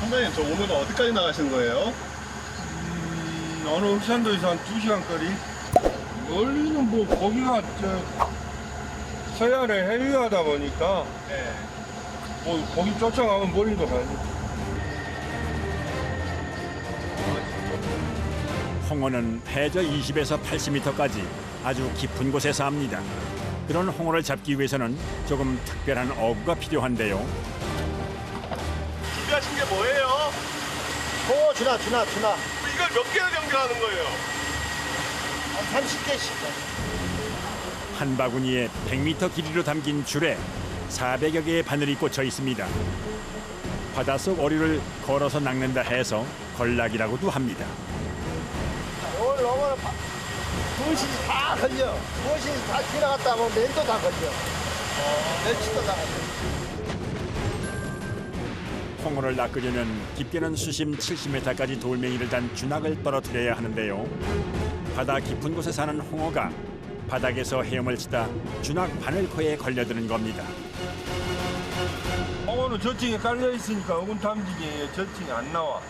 선장님, 저 오늘은 어디까지 나가시는 거예요? 어느 흑산도에서 한 2시간 거리. 멀리는 뭐 거기가 서해안에 해류하다 보니까 네. 뭐 거기 쫓아가면 멀리도 가야지. 홍어는 해저 20에서 80m까지 아주 깊은 곳에서 합니다. 그런 홍어를 잡기 위해서는 조금 특별한 어구가 필요한데요. 준비하신 게 뭐예요? 주나. 이걸 몇 개를 연결하는 거예요? 한 30개씩. 한 바구니에 100m 길이로 담긴 줄에 400여 개의 바늘이 꽂혀 있습니다. 바닷속 어류를 걸어서 낚는다 해서 걸락이라고도 합니다. 오늘 오면 무엇이 다 걸려. 무엇이 다 지나갔다 하면 맨도 다 걸려. 멸치도 다 걸려. 홍어를 낚으려면 깊게는 수심 70m까지 돌멩이를 단 주낙을 떨어뜨려야 하는데요. 바다 깊은 곳에 사는 홍어가 바닥에서 헤엄을 치다 주낙 바늘코에 걸려드는 겁니다. 홍어는 저층에 깔려 있으니까 어군 탐지기에 저층이 안 나와.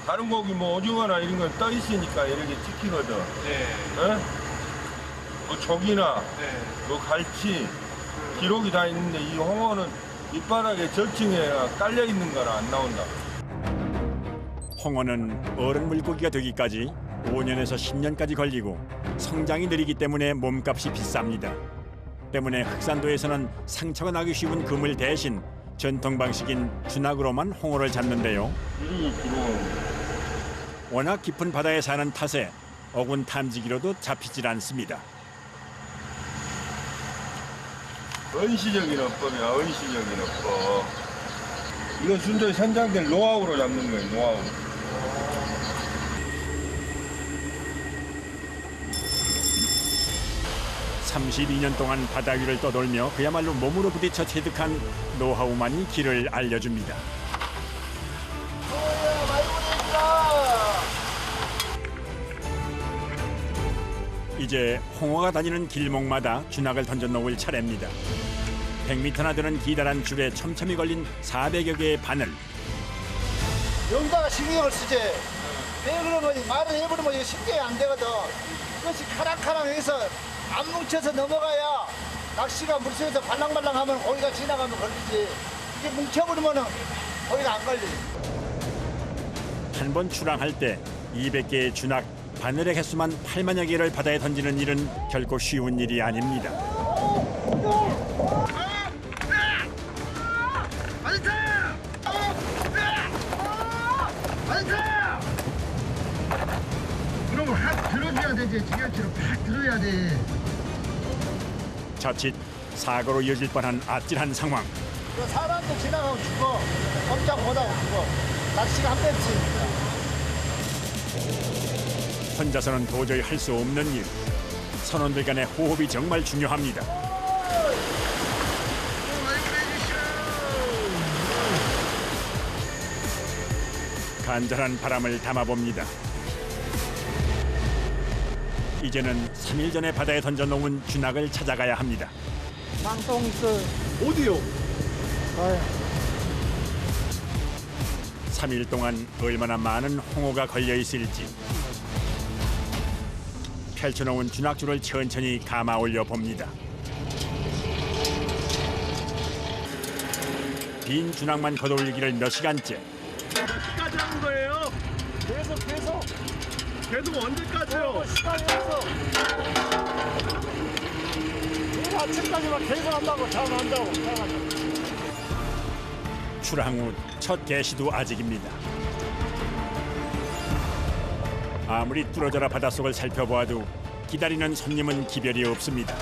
다른 고기 뭐 오징어나 이런 건 떠 있으니까 이렇게 찍히거든. 네. 에? 뭐 조기나 네. 뭐 갈치 기록이 다 있는데 이 홍어는 밑바닥에 저층에 깔려 있는 거라 안 나온다. 홍어는 어른 물고기가 되기까지 5년에서 10년까지 걸리고 성장이 느리기 때문에 몸값이 비쌉니다. 때문에 흑산도에서는 상처가 나기 쉬운 그물 대신 전통 방식인 주낙으로만 홍어를 잡는데요. 이렇게 들어오는 워낙 깊은 바다에 사는 탓에 어군 탐지기로도 잡히질 않습니다. 원시적인 어법이야, 원시적인 어법. 이건 순전히 선장된 노하우로 잡는 거예요, 노하우. (32년) 동안 바다 위를 떠돌며 그야말로 몸으로 부딪혀 체득한 노하우만이 길을 알려줍니다. 이제 홍어가 다니는 길목마다 주낙을 던져 놓을 차례입니다. 100m나 되는 기다란 줄에 촘촘히 걸린 400여 개의 바늘. 영자가 신경을 쓰지. 왜 그러면 말을 해버리면 이거 신경이 안 되거든. 이것이 카랑카랑해서 안 뭉쳐서 넘어가야 낚시가 물속에서 발랑발랑하면 고기가 지나가면 걸리지. 이게 뭉쳐버리면 고기가 안 걸리지. 한 번 출항할 때 200개의 주낙, 바늘의 개수만 8만여 개를 바다에 던지는 일은 결코 쉬운 일이 아닙니다. 그럼 확 들어줘야 되지. 지겹지로 확 들어야 돼. 자칫 사고로 이어질 뻔한 아찔한 상황. 사람도 지나가면 죽어. 꼼짝 못하고 죽어. 낚시가 한 뼘씩. 혼자서는 도저히 할 수 없는 일. 선원들 간의 호흡이 정말 중요합니다. 간절한 바람을 담아봅니다. 이제는 3일 전에 바다에 던져놓은 주낙을 찾아가야 합니다. 쌍똥 있어. 어디요? 3일 동안 얼마나 많은 홍어가 걸려 있을지. 펼쳐놓은 주낙줄을 천천히 감아 올려 봅니다. 빈 주낙만 걷어올리기를 몇 시간째. 어디까지 하는 거예요? 계속 언제까지요? 시간이 없어. 내일 아침까지만 계속 한다고 잘 한다고. 출항 후 첫 개시도 아직입니다. 아무리 뚫어져라 바닷속을 살펴보아도 기다리는 손님은 기별이 없습니다.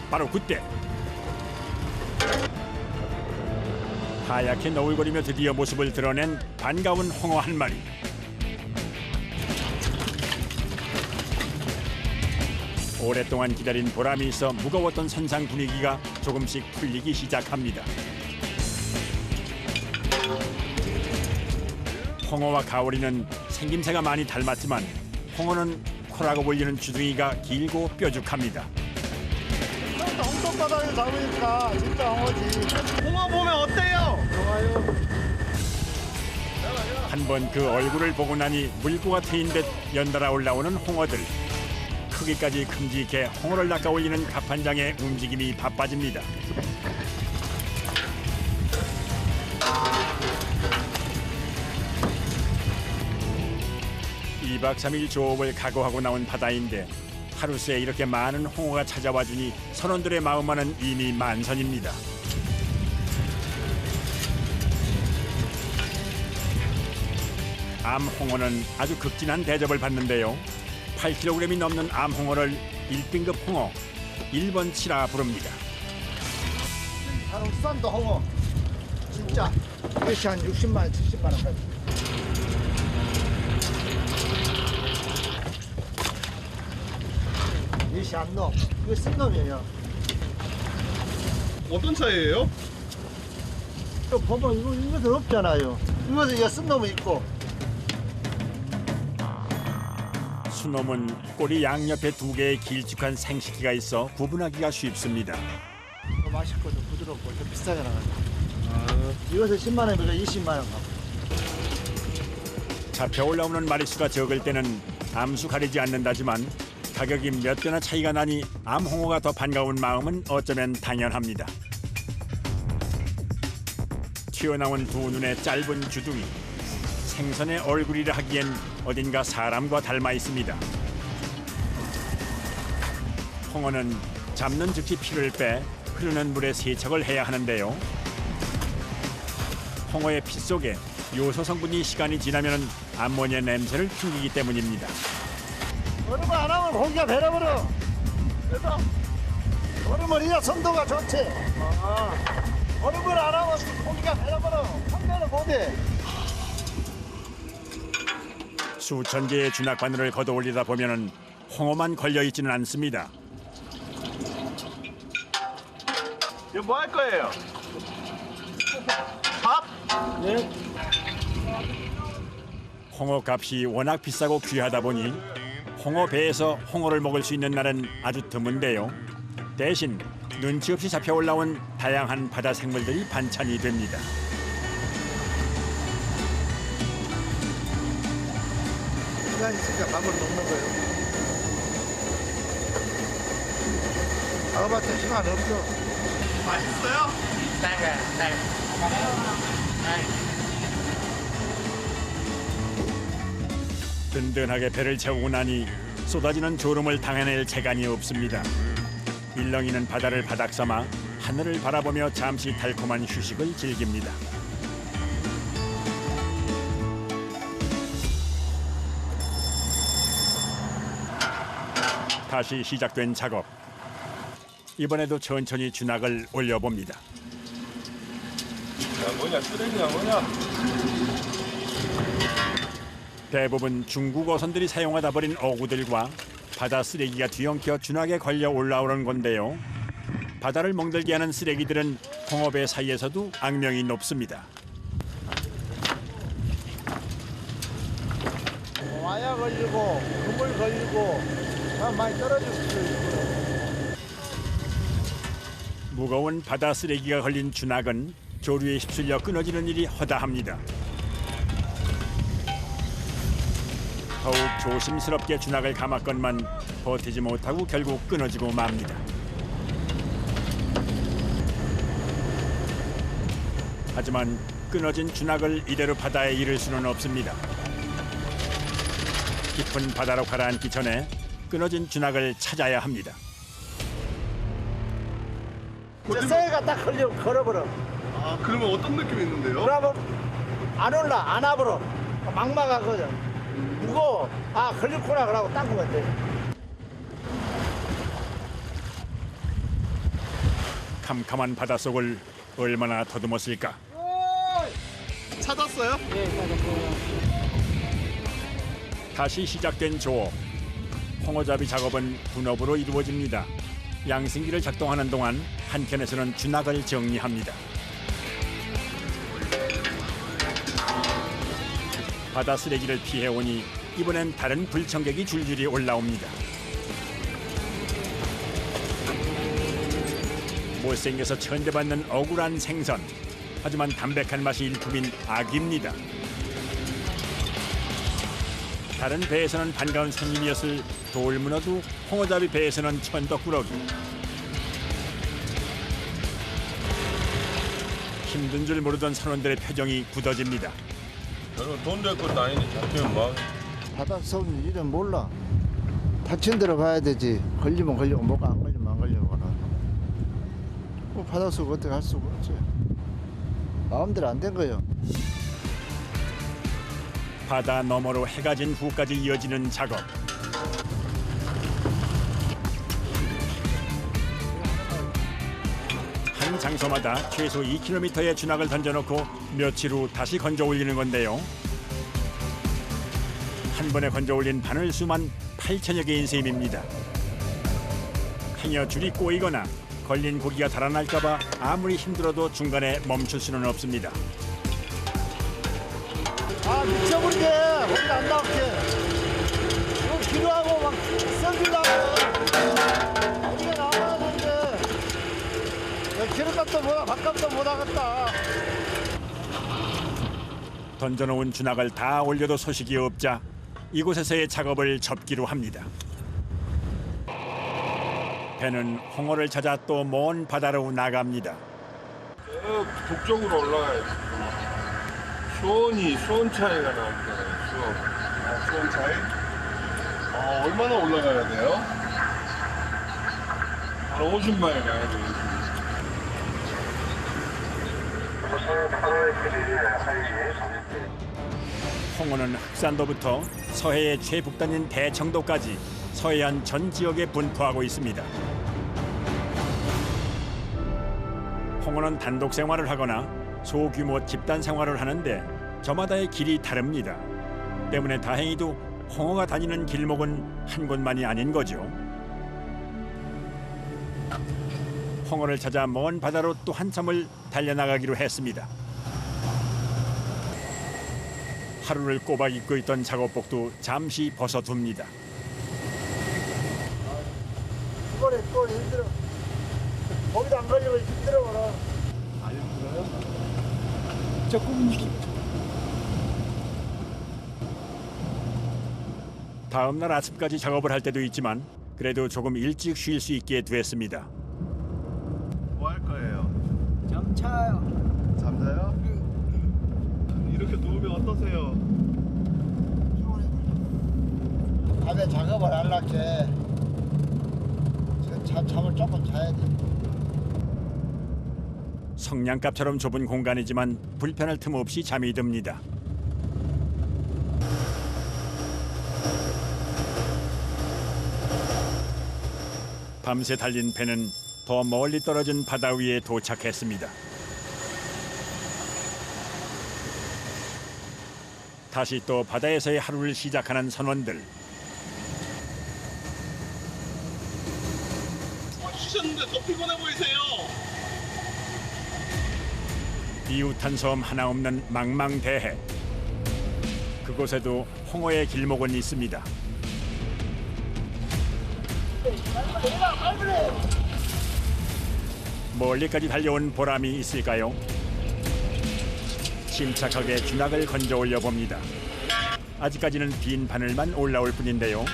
바로 그때 하얗게 너울거리며 드디어 모습을 드러낸 반가운 홍어 한 마리. 오랫동안 기다린 보람이 있어 무거웠던 선상 분위기가 조금씩 풀리기 시작합니다. 홍어와 가오리는 생김새가 많이 닮았지만 홍어는 코라고 보이는 주둥이가 길고 뾰족합니다. 엉덩 앞바다에서 잡으니까 진짜 홍어지. 홍어 보면 어때요? 좋아요. 한 번 그 얼굴을 보고 나니 물고가 트인 듯 연달아 올라오는 홍어들. 크기까지 큼직해 홍어를 낚아 올리는 갑판장의 움직임이 바빠집니다. 2박 3일 조업을 각오하고 나온 바다인데 하루 새에 이렇게 많은 홍어가 찾아와 주니 선원들의 마음만은 이미 만선입니다. 암홍어는 아주 극진한 대접을 받는데요. 8kg이 넘는 암홍어를 1등급 홍어 1번 치라 부릅니다. 바로 싼도 홍어. 진짜. 이것이 한 60만 원, 70만 원까지. 이것이 안 놈. 이거 쓴 놈이에요. 어떤 차이예요? 또 보면 이것은 없잖아요. 이것은 이거 쓴 놈은 있고. 수놈은 꼬리 양옆에 2개의 길쭉한 생식기가 있어 구분하기가 쉽습니다. 더 맛있고 좀 부드럽고 좀 비싸게 나가요. 이것은 10만 원이니까 20만 원 가고. 잡혀 올라오는 마리수가 적을 때는 암수 가리지 않는다지만 가격이 몇 배나 차이가 나니 암홍어가 더 반가운 마음은 어쩌면 당연합니다. 튀어나온 두 눈의 짧은 주둥이. 생선의 얼굴이라 하기엔 어딘가 사람과 닮아 있습니다. 홍어는 잡는 즉시 피를 빼 흐르는 물에 세척을 해야 하는데요. 홍어의 피 속에 요소 성분이 시간이 지나면 암모니아 냄새를 풍기기 때문입니다. 얼음을 안 하면 고기가 배려버려. 그래서 얼음을 해야 선도가 좋지. 얼음을 안 하면 고기가 배려버려. 판매는 못해. 수천 개의 주낙바늘을 걷어올리다 보면은 홍어만 걸려 있지는 않습니다. 이거 뭐 할 거예요? 밥? 네. 홍어 값이 워낙 비싸고 귀하다 보니 홍어 배에서 홍어를 먹을 수 있는 날은 아주 드문데요. 대신 눈치 없이 잡혀 올라온 다양한 바다 생물들이 반찬이 됩니다. 시간 있으니까 밥을 먹는 거예요. 먹어봤자 시간 없죠. 맛있어요? 든든하게 배를 채우고 나니 쏟아지는 졸음을 당해낼 재간이 없습니다. 일렁이는 바다를 바닥 삼아 하늘을 바라보며 잠시 달콤한 휴식을 즐깁니다. 다시 시작된 작업. 이번에도 천천히 주낙을 올려봅니다. 야, 뭐냐, 쓰레기야, 뭐냐. 대부분 중국 어선들이 사용하다 버린 어구들과 바다 쓰레기가 뒤엉켜 주낙에 걸려 올라오는 건데요. 바다를 멍들게 하는 쓰레기들은 홍어배 사이에서도 악명이 높습니다. 와야 걸리고 그물 걸리고 많이 떨어질 수도 있고. 무거운 바다 쓰레기가 걸린 주낙은 조류에 휩쓸려 끊어지는 일이 허다합니다. 더욱 조심스럽게 주낙을 감았건만 버티지 못하고 결국 끊어지고 맙니다. 하지만 끊어진 주낙을 이대로 바다에 잃을 수는 없습니다. 깊은 바다로 가라앉기 전에 끊어진 주낙을 찾아야 합니다. 이제 새가 딱 걸어버려. 아, 그러면 어떤 느낌이 있는데요? 그러면 안 올라, 안 와버려. 막막하거든. 무거워. 아, 걸렸구나. 그러고 닦으면 돼. 캄캄한 바닷속을 얼마나 더듬었을까. 찾았어요? 다시 시작된 조업. 홍어잡이 작업은 분업으로 이루어집니다. 양승기를 작동하는 동안 한켠에서는 주낙을 정리합니다. 바다 쓰레기를 피해오니 이번엔 다른 불청객이 줄줄이 올라옵니다. 못생겨서 천대받는 억울한 생선. 하지만 담백한 맛이 일품인 아기입니다. 다른 배에서는 반가운 손님이었을 돌문어도 홍어잡이 배에서는 천덕꾸러기. 힘든 줄 모르던 선원들의 표정이 굳어집니다. 저는 돈 될 것도 아닌데 잡히면 뭐. 바닥 섭는 일은 몰라. 다친 데로 가야 되지. 걸리면 걸리고 뭐가 안 걸리면 안 걸리거나. 뭐 바닥 속 어떻게 할 수가 없지. 마음대로 안 된 거예요. 바다 너머로 해가 진 후까지 이어지는 작업. 한 장소마다 최소 2km의 주낙을 던져놓고 며칠 후 다시 건져 올리는 건데요. 한 번에 건져 올린 바늘 수만 8천여 개인 셈입니다. 행여 줄이 꼬이거나 걸린 고기가 달아날까 봐 아무리 힘들어도 중간에 멈출 수는 없습니다. 아 미쳐버리게. 거기 안 나올게. 이거 기도하고 막 썰기려고. 우리가 나와야 되는데. 기름값도 뭐야 밥값도 못 하겠다. 던져놓은 주낙을 다 올려도 소식이 없자 이곳에서의 작업을 접기로 합니다. 배는 홍어를 찾아 또 먼 바다로 나갑니다. 저 북쪽으로 올라가야 돼. 수온 차이가 나잖아요. 수원 차이? 얼마나 올라가야 돼요? 한 50마일 가야 돼. 홍어는 흑산도부터 서해의 최북단인 대청도까지 서해안 전 지역에 분포하고 있습니다. 홍어는 단독 생활을 하거나 소규모 집단 생활을 하는데 저마다의 길이 다릅니다. 때문에 다행히도 홍어가 다니는 길목은 한 곳만이 아닌 거죠. 홍어를 찾아 먼 바다로 또 한참을 달려나가기로 했습니다. 하루를 꼬박 입고 있던 작업복도 잠시 벗어둡니다. 이번에 또 힘들어. 거기도 안 걸리면 힘들어 그럼. 안 힘들어요? 조금. 다음 날 아침까지 작업을 할 때도 있지만 그래도 조금 일찍 쉴 수 있게 됐습니다. 뭐 할 거예요? 정차요. 잠자요? 이렇게 누우면 어떠세요? 밤에 작업을 안 할게. 잠을 조금 자야 돼. 성냥갑처럼 좁은 공간이지만 불편할 틈 없이 잠이 듭니다. 밤새 달린 배는 더 멀리 떨어진 바다 위에 도착했습니다. 다시 또 바다에서의 하루를 시작하는 선원들. 쉬셨는데 더 피곤해 보이세요. 이웃한 섬 하나 없는 망망대해. 그곳에도 홍어의 길목은 있습니다. 멀리까지 달려온 보람이 있을까요? 침착하게 주낙을 건져 올려 봅니다. 아직까지는 빈 바늘만 올라올 뿐인데요.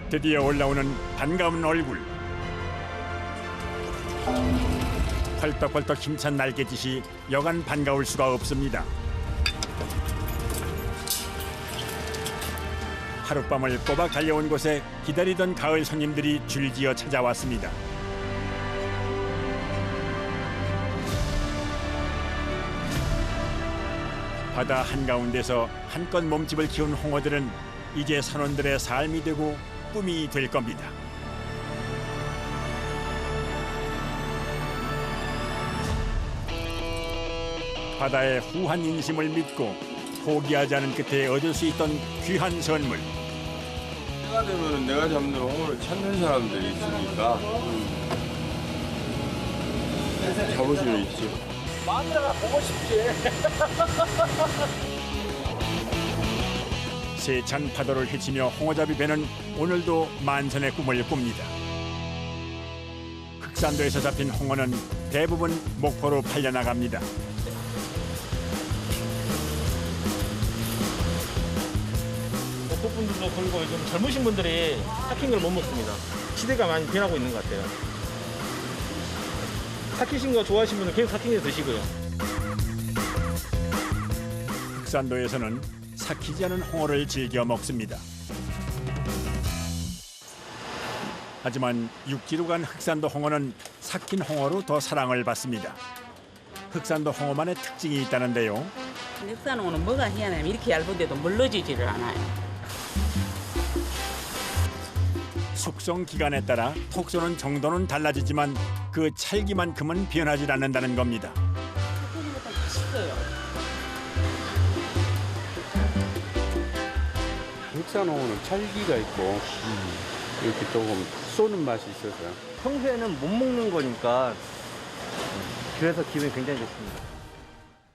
드디어 올라오는 반가운 얼굴. 펄떡펄떡 힘찬 날갯짓이 여간 반가울 수가 없습니다. 하룻밤을 꼬박 달려온 곳에 기다리던 가을 손님들이 줄지어 찾아왔습니다. 바다 한가운데서 한껏 몸집을 키운 홍어들은 이제 선원들의 삶이 되고 꿈이 될 겁니다. 바다의 후한 인심을 믿고 포기하지 않은 끝에 얻을 수 있던 귀한 선물. 때가 되면 내가 잡는 홍어를 찾는 사람들이 있으니까 잡을 수는 있지. 마누라가 보고 싶지. 세찬 파도를 헤치며 홍어잡이 배는 오늘도 만선의 꿈을 꿉니다. 흑산도에서 잡힌 홍어는 대부분 목포로 팔려나갑니다. 목포분들도 그리고 요즘 젊으신 분들이 삭힌 걸 못 먹습니다. 시대가 많이 변하고 있는 것 같아요. 삭히신 거 좋아하시는 분은 계속 삭힌 거 드시고요. 흑산도에서는 삭히지 않은 홍어를 즐겨 먹습니다. 하지만 육지로 간 흑산도 홍어는 삭힌 홍어로 더 사랑을 받습니다. 흑산도 홍어만의 특징이 있다는데요. 흑산홍어는 뭐가 희한하면 이렇게 얇은데도 물러지지를 않아요. 숙성 기간에 따라 톡 쏘는 정도는 달라지지만 그 찰기만큼은 변하지 않는다는 겁니다. 삭히는 것도 맛있어요. 흑산홍어는 찰기가 있고 이렇게 조금 쏘는 맛이 있어서요. 평소에는 못 먹는 거니까 그래서 기분이 굉장히 좋습니다.